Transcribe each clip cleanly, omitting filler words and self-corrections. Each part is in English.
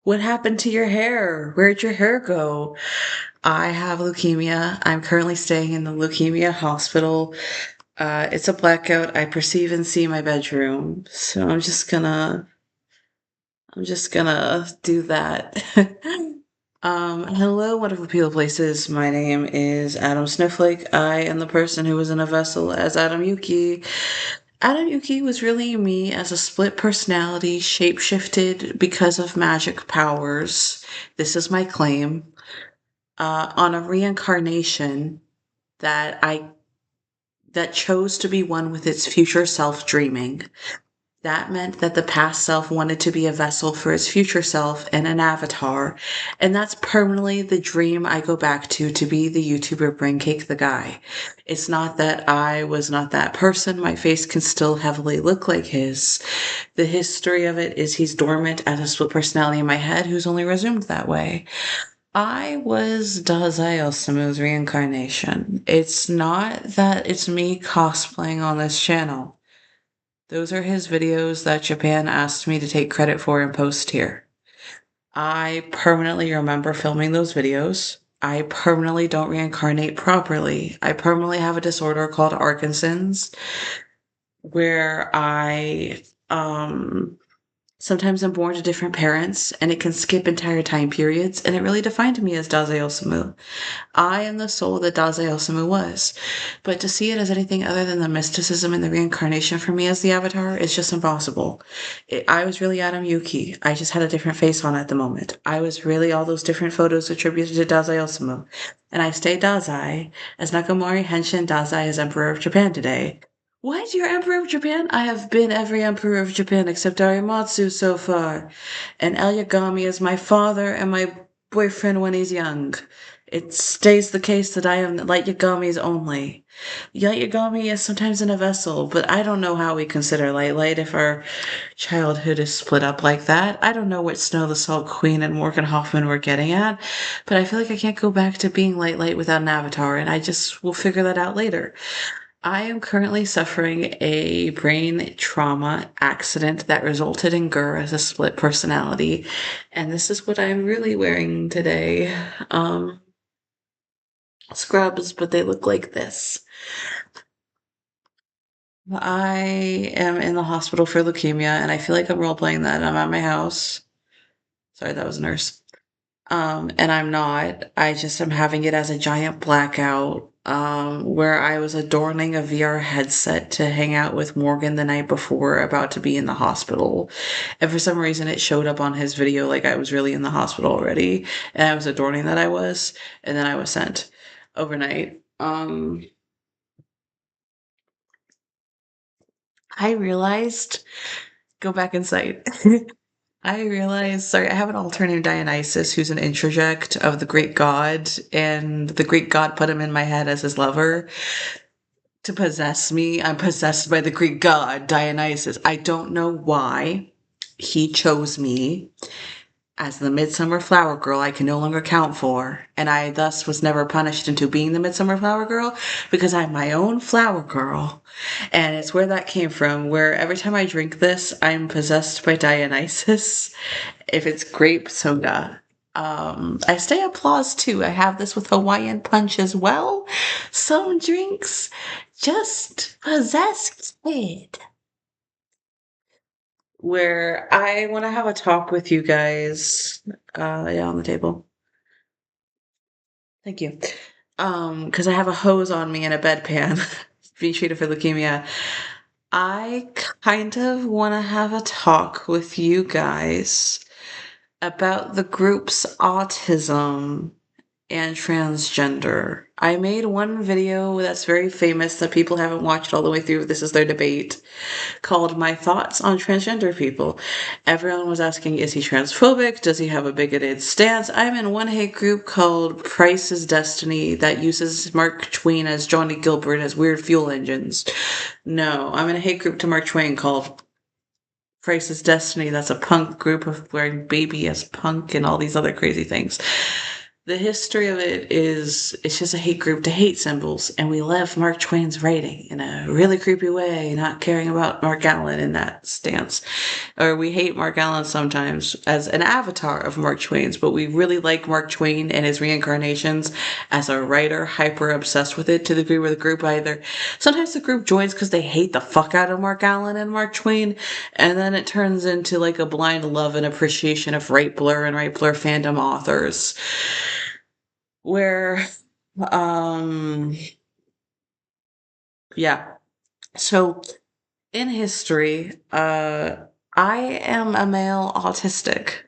What happened to your hair? Where'd your hair go? I have leukemia. I'm currently staying in the leukemia hospital. It's a blackout. I perceive and see my bedroom. So I'm just gonna do that. Hello, wonderful people places. My name is Adam Snowflake. I am the person who was in a vessel as Adam Yuki. Adam Yuki was really me as a split personality, shapeshifted because of magic powers. This is my claim. On a reincarnation that I that chose to be one with its future self dreaming. That meant that the past self wanted to be a vessel for its future self and an avatar. And that's permanently the dream I go back to be the YouTuber Brain Cake the Guy. It's not that I was not that person. My face can still heavily look like his. The history of it is he's dormant as a split personality in my head who's only resumed that way. I was Dioynsus' reincarnation. It's not that it's me cosplaying on this channel. Those are his videos that Japan asked me to take credit for and post here. I permanently remember filming those videos. I permanently don't reincarnate properly. I permanently have a disorder called Parkinson's where I sometimes I'm born to different parents and it can skip entire time periods and it really defined me as Dioynsus. I am the soul that Daze Osamu was. But to see it as anything other than the mysticism and the reincarnation for me as the avatar is just impossible. I was really Adam Yuki. I just had a different face on at the moment. I was really all those different photos attributed to Daze Osamu. And I stayed Dazai as Nakamori Henshin Dazai as Emperor of Japan today. What? You're Emperor of Japan? I have been every Emperor of Japan except Arimatsu so far. And El Yagami is my father and my boyfriend when he's young. It stays the case that I am Light Yagami's only. Light Yagami is sometimes in a vessel, but I don't know how we consider Light if our childhood is split up like that. I don't know what Snow the Salt Queen and Morgan Hoffman were getting at, but I feel like I can't go back to being Light without an avatar, and I just will figure that out later. I am currently suffering a brain trauma accident that resulted in Gur as a split personality, and this is what I'm really wearing today. Scrubs, but they look like this. I am in the hospital for leukemia, and I feel like I'm role playing that. I'm at my house. Sorry, that was a nurse. And I'm not. I just am having it as a giant blackout. Where I was adorning a VR headset to hang out with Morgan the night before, about to be in the hospital. And for some reason, it showed up on his video like I was really in the hospital already, and I was adorning that I was, and then I was sent overnight. I realized, go back inside. I realized, sorry, I have an alternate Dionysus who's an introject of the Greek God, and the Greek God put him in my head as his lover to possess me. I'm possessed by the Greek God, Dionysus. I don't know why he chose me as the midsummer flower girl I can no longer count for, and I thus was never punished into being the midsummer flower girl because I'm my own flower girl. And it's where that came from, where every time I drink this, I'm possessed by Dionysus. If it's grape soda. I stay applause too. I have this with Hawaiian punch as well. Some drinks just possess kid. Where I want to have a talk with you guys. Yeah, on the table. Thank you. Because I have a hose on me and a bedpan being treated for leukemia. I kind of want to have a talk with you guys about the group's autism and transgender. I made one video that's very famous that people haven't watched all the way through. This is their debate called My Thoughts on Transgender People. Everyone was asking, is he transphobic? Does he have a bigoted stance? I'm in one hate group called Price's Destiny that uses Mark Twain as Johnny Gilbert as weird fuel engines. No, I'm in a hate group to Mark Twain called Price's Destiny. That's a punk group of wearing baby as punk and all these other crazy things. The history of it is it's just a hate group to hate symbols, and we love Mark Twain's writing in a really creepy way, not caring about Mark Allen in that stance. Or we hate Mark Allen sometimes as an avatar of Mark Twain's, but we really like Mark Twain and his reincarnations as a writer, hyper obsessed with it to the degree where the group either sometimes the group joins because they hate the fuck out of Mark Allen and Mark Twain, and then it turns into like a blind love and appreciation of Right Blur and Right Blur fandom authors where um yeah. So in history, I am a male autistic.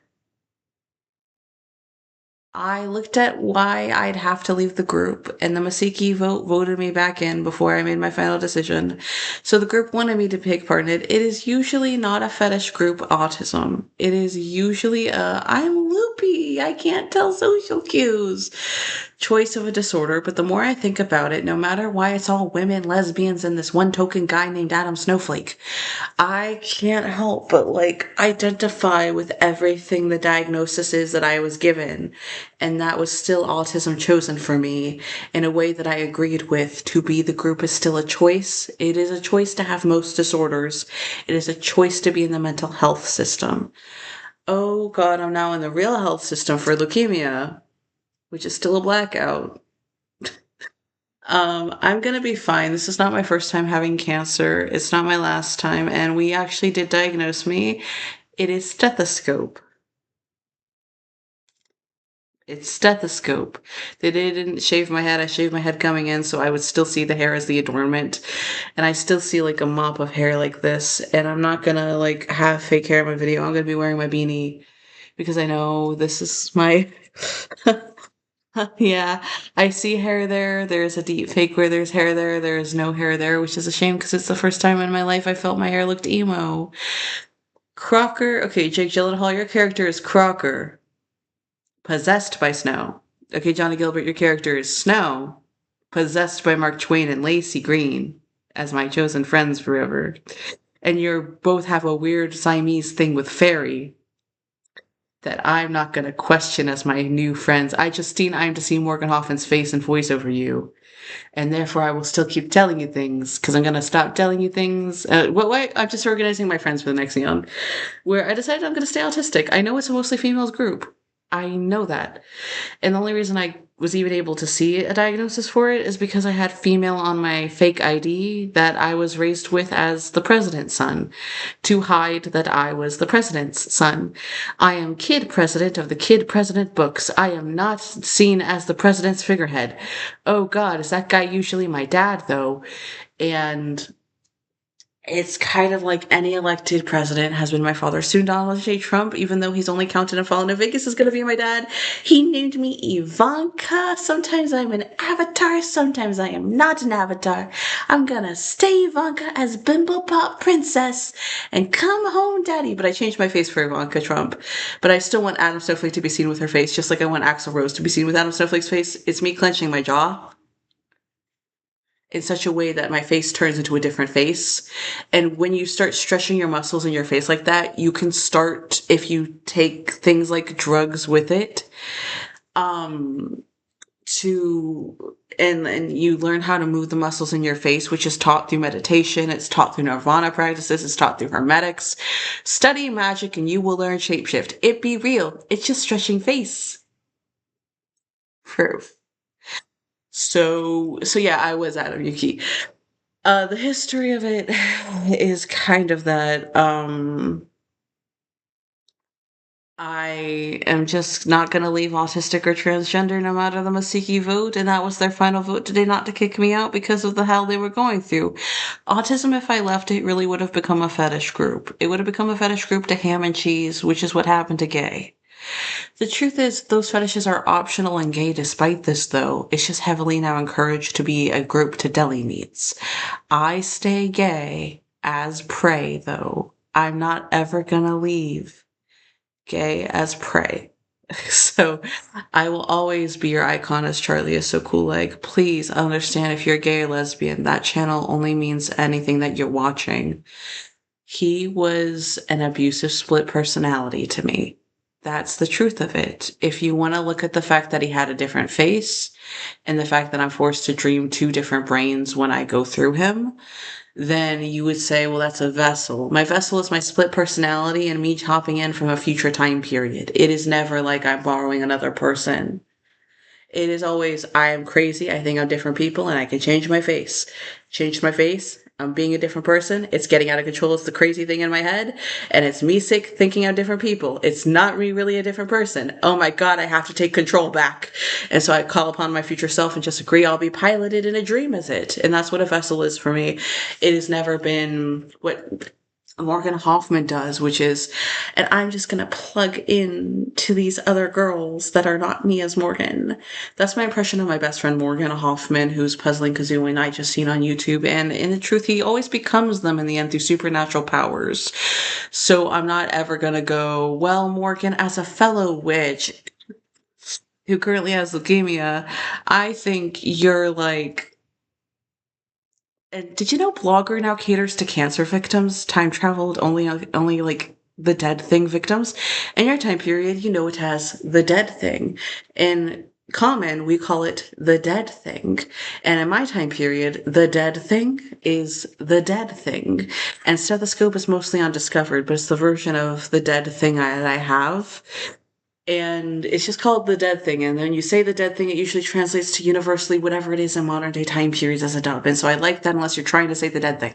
I looked at why I'd have to leave the group, and the Masiki vote voted me back in before I made my final decision. So the group wanted me to take part in it. It is usually not a fetish group autism. It is usually a I'm loopy, I can't tell social cues choice of a disorder. But the more I think about it, no matter why it's all women, lesbians, and this one token guy named Adam Snowflake, I can't help but like identify with everything the diagnosis is that I was given. And that was still autism chosen for me in a way that I agreed with. To be the group is still a choice. It is a choice to have most disorders. It is a choice to be in the mental health system. Oh God, I'm now in the real health system for leukemia, which is still a blackout. I'm gonna be fine. This is not my first time having cancer. It's not my last time, and we actually did diagnose me. It is stethoscope. It's stethoscope. They didn't shave my head. I shaved my head coming in, so I would still see the hair as the adornment. And I still see like a mop of hair like this. And I'm not gonna like have fake hair in my video. I'm gonna be wearing my beanie because I know this is my yeah, I see hair there. There's a deep fake where there's hair there. There is no hair there, which is a shame because it's the first time in my life I felt my hair looked emo. Crocker. Okay, Jake Gyllenhaal, your character is Crocker, possessed by Snow. Okay, Johnny Gilbert, your character is Snow, possessed by Mark Twain and Lacey Green as my chosen friends forever. And you both have a weird Siamese thing with Fairy that I'm not going to question as my new friends. I'm to see Morgan Hoffman's face and voice over you. And therefore, I will still keep telling you things because I'm going to stop telling you things. What? I'm just organizing my friends for the next Neon, where I decided I'm going to stay autistic. I know it's a mostly females group. I know that. And the only reason I was even able to see a diagnosis for it is because I had female on my fake ID that I was raised with as the president's son to hide that I was the president's son. I am kid president of the kid president books. I am not seen as the president's figurehead. Oh God, is that guy usually my dad though? And it's kind of like any elected president has been my father. Soon Donald J. Trump, even though he's only counted and fallen to Vegas, is going to be my dad. He named me Ivanka. Sometimes I'm an avatar, sometimes I am not an avatar. I'm going to stay Ivanka as Bimbo Pop Princess and come home daddy. But I changed my face for Ivanka Trump. But I still want Adam Snowflake to be seen with her face, just like I want Axl Rose to be seen with Adam Snowflake's face. It's me clenching my jaw in such a way that my face turns into a different face. And when you start stretching your muscles in your face like that, you can start, if you take things like drugs with it, and you learn how to move the muscles in your face, which is taught through meditation, it's taught through nirvana practices, it's taught through hermetics. Study magic and you will learn shapeshift. It be real. It's just stretching face. Proof. So yeah, I was Adam Yuki. The history of it is kind of that, I am just not gonna leave autistic or transgender no matter the Masiki vote, and that was their final vote today not to kick me out because of the hell they were going through. Autism, if I left it, really would have become a fetish group. It would have become a fetish group to ham and cheese, which is what happened to gay. The truth is, those fetishes are optional and gay despite this, though. It's just heavily now encouraged to be a group to deli meats. I stay gay as prey, though. I'm not ever gonna leave gay as prey. So I will always be your icon as Charlie is so cool. Like, please understand if you're gay or lesbian, that channel only means anything that you're watching. He was an abusive split personality to me. That's the truth of it. If you want to look at the fact that he had a different face and the fact that I'm forced to dream two different brains when I go through him, then you would say, well, that's a vessel. My vessel is my split personality and me hopping in from a future time period. It is never like I'm borrowing another person. It is always, I am crazy. I think I'm different people and I can change my face. Change my face. I'm being a different person. It's getting out of control. It's the crazy thing in my head. And it's me sick thinking I'm different people. It's not me really a different person. Oh my God, I have to take control back. And so I call upon my future self and just agree I'll be piloted in a dream as it. And that's what a vessel is for me. It has never been what Morgan Hoffman does, which is, and I'm just gonna plug in to these other girls that are not me as Morgan. That's my impression of my best friend Morgan Hoffman, who's puzzling Kazoo and I just seen on YouTube. And in the truth, he always becomes them in the end through supernatural powers. So I'm not ever gonna go, well, Morgan, as a fellow witch who currently has leukemia, I think you're like, and did you know Blogger now caters to cancer victims, time traveled only like the dead thing victims? In your time period, you know it has the dead thing. In common, we call it the dead thing. And in my time period, the dead thing is the dead thing. And stethoscope is mostly undiscovered, but it's the version of the dead thing that I have. And it's just called the dead thing. And when you say the dead thing, it usually translates to universally whatever it is in modern day time periods as a dub. And so I like that unless you're trying to say the dead thing.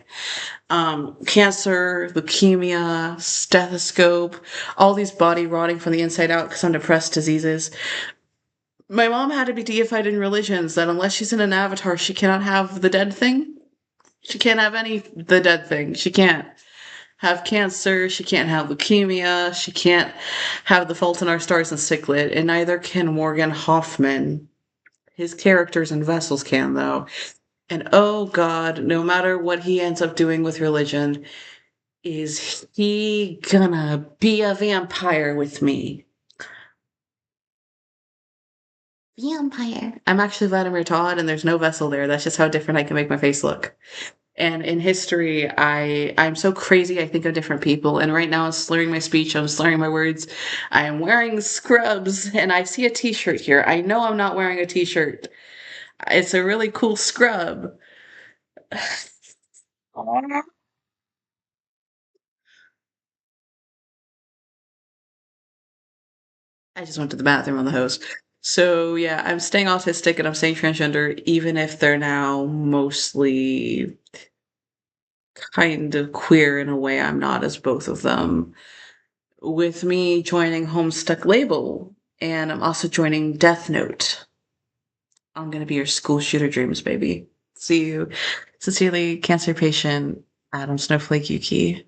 Cancer, leukemia, stethoscope, all these body rotting from the inside out because I'm depressed diseases. My mom had to be deified in religions that unless she's in an avatar, she cannot have the dead thing. She can't have the dead thing. She can't have cancer, she can't have leukemia, she can't have The Fault in Our Stars and Cichlid, and neither can Morgan Hoffman. His characters and vessels can, though. And oh God, no matter what he ends up doing with religion, is he gonna be a vampire with me? Vampire. I'm actually Vladimir Todd, and there's no vessel there. That's just how different I can make my face look. And in history, I'm so crazy. I think of different people. And right now, I'm slurring my speech. I'm slurring my words. I'm wearing scrubs, and I see a T-shirt here. I know I'm not wearing a T-shirt. It's a really cool scrub. I just went to the bathroom on the hose. So yeah, I'm staying autistic and I'm staying transgender, even if they're now mostly kind of queer in a way I'm not as both of them. With me joining Homestuck Label, and I'm also joining Death Note. I'm gonna be your school shooter dreams, baby. See you. Sincerely, cancer patient, Adam Snowflake Yuki.